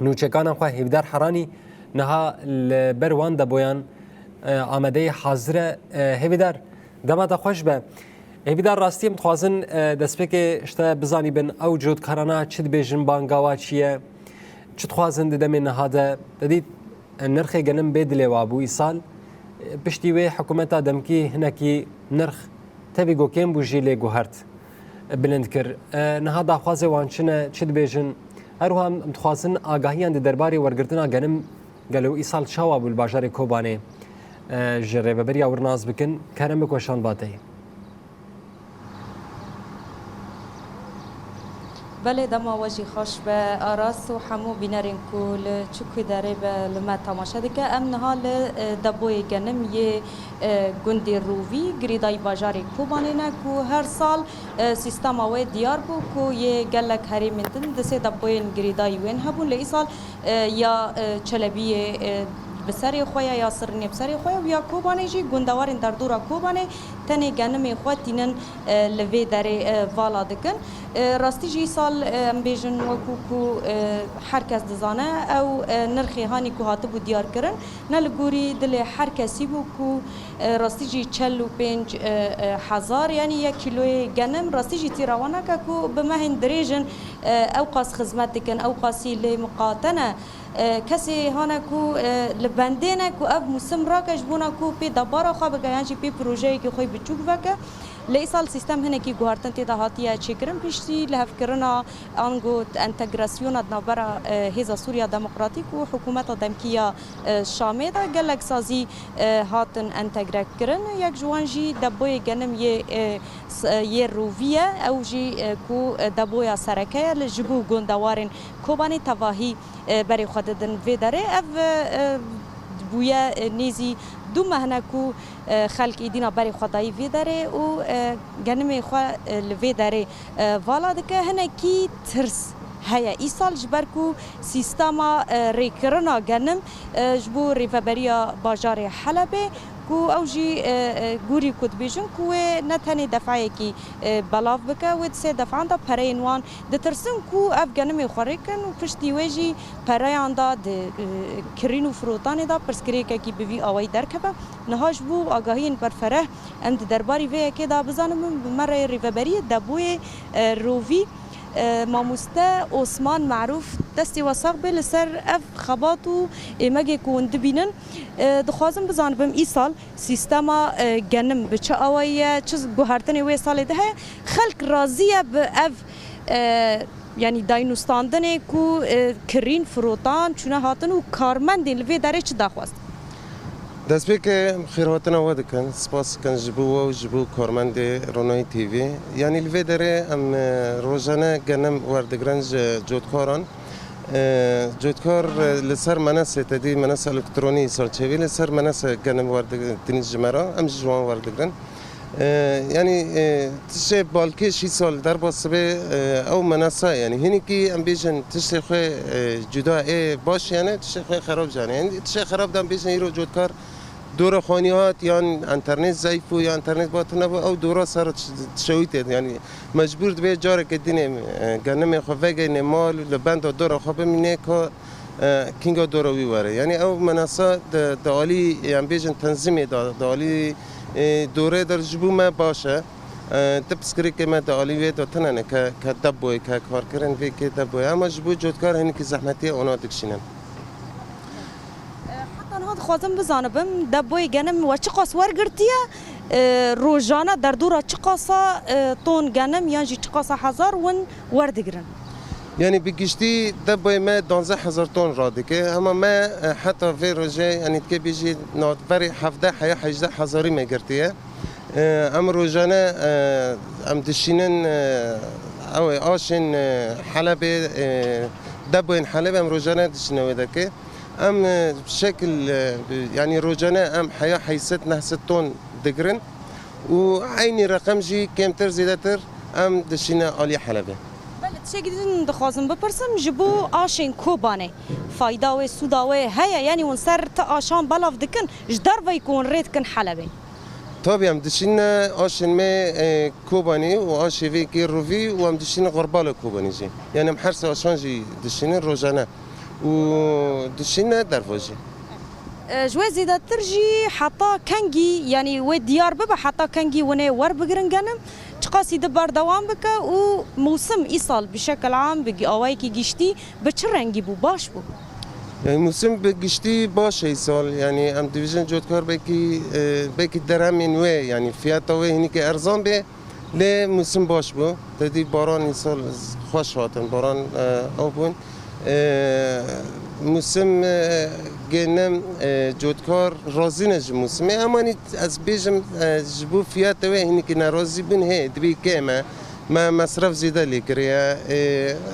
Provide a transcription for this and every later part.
نوچکان خو هیدر حرانی نها لبروان دبویان آماده حاضر هیدر دمت خوش به هیدر راستی متخوازن دسپک اشتا بزانی بن او جود کارنا چید بیجن بانگاوا چیه چید خوازن دمی نهاده دید نرخ گنم بدلی وابو ایسال پشتی و حکومت دمکی هنکی نرخ تبی گو کم بوجی لگو هرت بلند کر نهاده خواز وانچنه چید بیجن هروها متخوازن آگاهیان درباری ورگرتنا گنم گلو ایسال چاوا بول باجار کوبانه جره ببری اورناز بکن کرم بکوشان باته بله دما وجی خوش به آراس و همو بینرین کل چوکی داره به لما تماشا دیگه ام نهال دبوی گنم یه گندی روی گریدای باجاری کوبانه نه کو هر سال سیستم اوه دیار بو کو یه گلک هری مندن دسه دبوی گریدای وین هبون لی سال یا چلبی بسری خویا یا سرنی بسری خویا و یا کوبانه جی گندوارن در دورا کوبانه تنه گنم خوات دینن لوی داره والا دکن راستی جی سال بیجن وکو کو هر کس دزانه او نرخی هانی کو هاتبو بود دیار کرن نلگوری دل هر کسی بو کو راستی جی 45,000 یعنی 1 کیلوی گنم راستی جی تیروانه که کو بمهن دریجن او قاس خدمت دکن او قاسی لی مقاطنه کسی هانا کو لبندینه کو اب موسم را کش بونا کو پی دبارا خواب گیانجی پی پروژه کی خوی بچوک وکه لیسال سیستم هنه کی گوهرتن تی دهاتیه چیکرم پیشتی لحف کرنا آنگو انتگراسیون نابرا هیزا سوریا دموکراتیک و حکومت دمکیا شامه دا گلک سازی هاتن انتگرک کرن یک جوانجی دبوی گنم یه روویه او جی کو دبویا سرکه لجبو گندوارن کوبانی تواهی برای خود دن ویداره اف بویا نیزی دو مهنه کو خلق ایدینا برای خدایی ویداره و گنم خوا ویداره والا دکه هنه کی ترس هيا إيصال جبركو سيستما ريكرنا جنم جبو ريفابريا باجار حلبة كو أوجي جوري كود بيجن كو نتاني دفعي كي بلاف بكا ودسي دفعان دا برينوان دترسن كو أف جنم خاركن وفشتي وجي بريان دا كرينو فروتاني دا برسكريكا كي بفي أوي دركبا نهاج بو آگاهين برفره عند درباري ويا كده بزانم مرة ريفابريا دبوي روفي ماموسته عثمان معروف دستی وساق به لسر اف خباتو مگه کون دبینن دخوازم بزانبم ای سال سیستما گنم بچه آوایه چیز گوهرتنی وی سال ده خلق راضیه به اف یعنی داینوستاندنه کو کرین فروتان چونه هاتن و کارمندین لوی داره چه دخواست دست به که خیراتنا واد کن سپاس کن جبو و جبو کارمند رونای تیوی یعنی لوی داره ام روزانه گنم وردگرنج جودکاران جودکار لسر منس تدی منس الکترونی سرچوی لسر منس گنم وردگرنج جمرا ام جوان وردگرن یعنی تشه بالکی 6 سال در باسبه او منصه یعنی هنی کی ام بیشن تشه خو جدا باش یعنی تشه خو خراب جان یعنی تشه خراب دم بیشن ایرو جودکار دور خانیات یا اینترنت ضعیف یا اینترنت باطنه او دورا سر تشویت یعنی مجبور به جاره که دینه گنم خو وگه مال لبند دور خو بمینه که کینگا دور ویوره یعنی او منصه دالی ام بیشن تنظیم دالی دوره در جبو ما باشه تبسکری که ما دالی داتنه نه که دبوی که کار کردن وی که دبوی اما جبو جودکار هنی که زحمتی اونا دکشینن حتی نهاد خوازم بزانبم دبوی گنم و چه قاس ورگرتیه روزانه در دورا چه قاسا تون گنم یعنی چه قاسا 1000 ون وردگرن یعنی بگیشتی دبوی ما 12000 تن را دیگه اما ما حتی وی روزه یعنی که بیجی نادبری 17 یا 18 هزاری میگرتیه ام روزانه ام دشینن او آشن حلب دبوین حلب ام روزانه دشینه وده ام بشكل يعني روزانه ام حياه حيست نهست تن دگرن و عيني رقم جي كمتر زيادتر ام دشینه عالی حلبه چه گیدن دخوازم بپرسم جبو آشین کوبانه فایده و سودا و هيا یعنی اون سر تا آشان بلاف دکن جدار وی کون رید کن حلبه طبعا هم دشین آشین می کوبانی و آشیوی کی روی و هم دشین غربال کوبانی جی یعنی هم هر سه آشان جی دشین روزانه و دشينا دروجي جوه زیده ترجی حتی کنگی یعنی و دیار ببه حتی کنگی ونه ور بگرن گنم چقاسی دبار دوام بکه و موسم ایسال بشکل عام بگی آوایی که گیشتی به چه رنگی بو باش بو؟ يعني موسم بقشتي باشه يسال يعني ام ديفيجن جودكار بكي درهم وي يعني فياتا وي هنيك ارزان به ل موسم باش بو تدي باران يسال خوش هاتن باران او بون موسم گنم جودکار راضی نج موسم اما از بیشم جبو فياتا وي هنيك ناراضي بن هي دبي كما ما مصرف زیاده لیکریه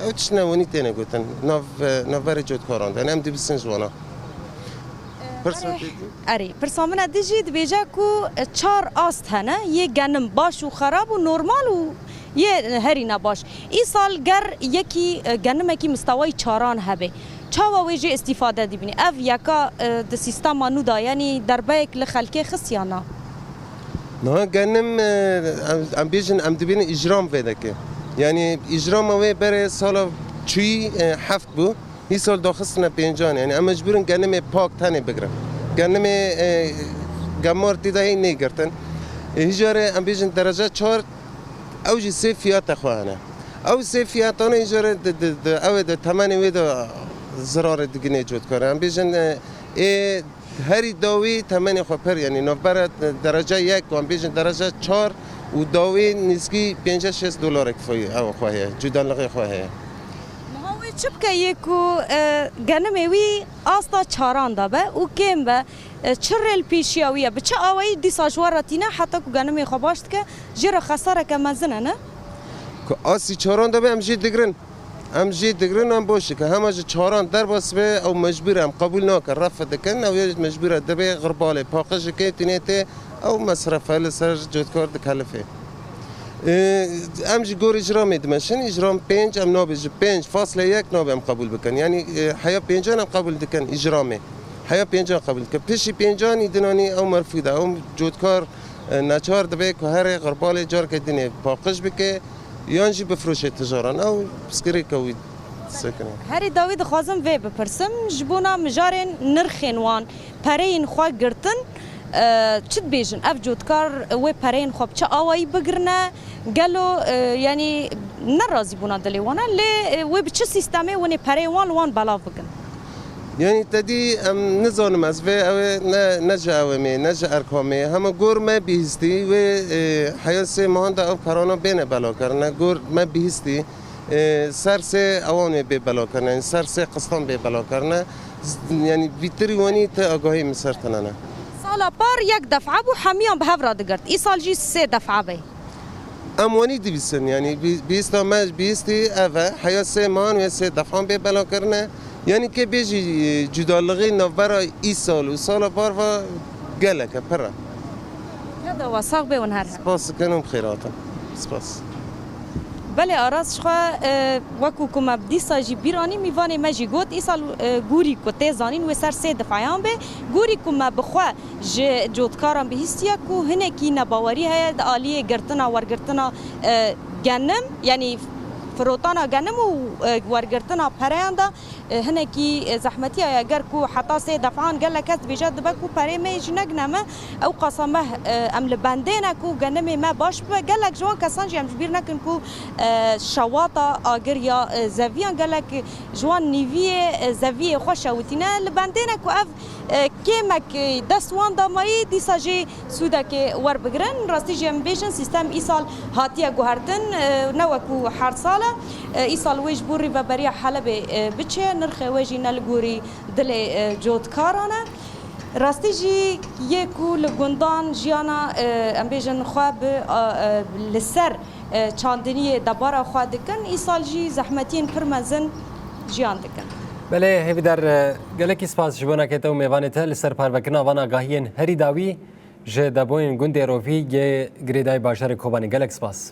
اوتش نوانی تینه گوتن نوبر جود کاران دن ام دی بسن جوانا اری پرسامنا دیجی دبیجا کو چار آست هنه یه گنم باش و خراب و نورمال و یه هری نباش ای سال گر یکی گنم یکی مستوای چاران هبه چاوا ویجه استفاده دی بینی اف یکا د سیستم نو دا یعنی دربه یک لخلکه خسیانا نه گنم ام بیشن ام دبین اجرام ویدکه یعنی اجرام اوه بره سال چی هفت بو این سال داخستن پنجان یعنی ام مجبورن گنم پاک تنه بگیرن گنم گمار دیده هی نگرتن هجاره ام بیشن درجه 4 اوجی سه فیات خواهنه او سه فیاتانه هجاره او ده تمنی ویده زرار دیگه جود کاره ام بیشن هری داوی تمنی خوپر یعنی نوبر درجه 1 و بیشتر درجه 4 و داوی نزدیک 50-60 دلار کفایی او خواهی جدان لقی خواهی ماوی چبکه یکو گنموی آستا چاران دابه و کم به چرل پیشیاویه به چه آوایی دیساجواراتینه حتی که گنمی خواباشت که جرا خساره که مزنه نه که آسی چاران دابه هم جید دگرن ام جی دگرن هم باشه که همه چهاران در باس به او مجبورم قبول نکرد رفت دکن او مجبور دبی غرباله پاکش که تینیته او مصرفه لسر جودکار دکلفه ام جی گور اجرام میدمشن اجرام 5 ام نابج 5.1 نابم قبول بکن یعنی حیا 5 هم قبول دکن اجرامه حیا 5 قبول که پیشی 5 ایدنانی او مرفوضه او جودکار نچار دبی که هر غرباله جار که دینه پاکش بکه یانجی بفروشه تجاران او بسکری کوید سکنه هری داوید خوازم وی بپرسم جبونا مجارن نرخین وان پرین خواه گرتن چت بیجن اف جودکار و پرین خواب چه آوایی بگرنه گلو یعنی نرازی بونا دلیوانا لی و بچه سیستمه ونی پرین وان بلاو بگن یعنی تدی ام نزانم از و نجا اومه نجا ارکامه همه گور ما بیستی و حیاس مهند او کرانا بین بلا کرنه گور ما بیستی سر سه اوان به بلا کرنه سر سه قسطان به بلا کرنه یعنی بیتری وانی تا آگاهی مسرتنه سالا بار یک دفعه بو حمیان به هفرا دگرد ای سال جی 3 دفعه بی اموانی دیویسن یعنی بیستا ما بیستی اوه حیاس مهند و 3 دفعه به بلا کرنه یعنی که بیجی جدالغی نوبرای ای سال و سال بار و گله که پره هذا وساق به ونهر سپاس کنم خیراتم سپاس بله آراز شخوا وکو کم بدی ساجی بیرانی میوانی مجی گوت ای سال گوری کو تیزانین و سر 3 دفعیان به گوری کم بخوا جودکارم به هستیا کو هنه کی نباوری هست آلیه گرتنا ورگرتنا گنم یعنی فروتانا گنم و ورگرتنا پریاندا هنه کی زحمتی اگر کو حتی 3 دفعان گله کس بیجاد بکو پری میج نگنمه او قسمه ام لبندینه کو گنم ما باش به گلک جوان کسان جام بیر نکن کو شواطا اگر یا زویان گلک جوان نیوی زوی خوشوتینه لبندینه کو اف کمک دستوان دامایی دیساجی سودا که ور بگرن راستی جام بیشن سیستم ای سال هاتیه گوهردن نو کو هر ساله ای سال ویج بوری و بریا حلب بچه نرخ ویجی نلگوری دل جودکارانه راستی جی یکو لگندان جیانا ام بیجن خواب لسر چاندنی دبارا خواه دکن ای سال جی زحمتین پرمزن جیان دکن بله هیوی در گلکی سپاس جبونا که تو میوانه تا لسر پروکنا وانا گاهین هری داوی جه دبوین گنده روفی گریدای باشر کوبانی گلک سپاس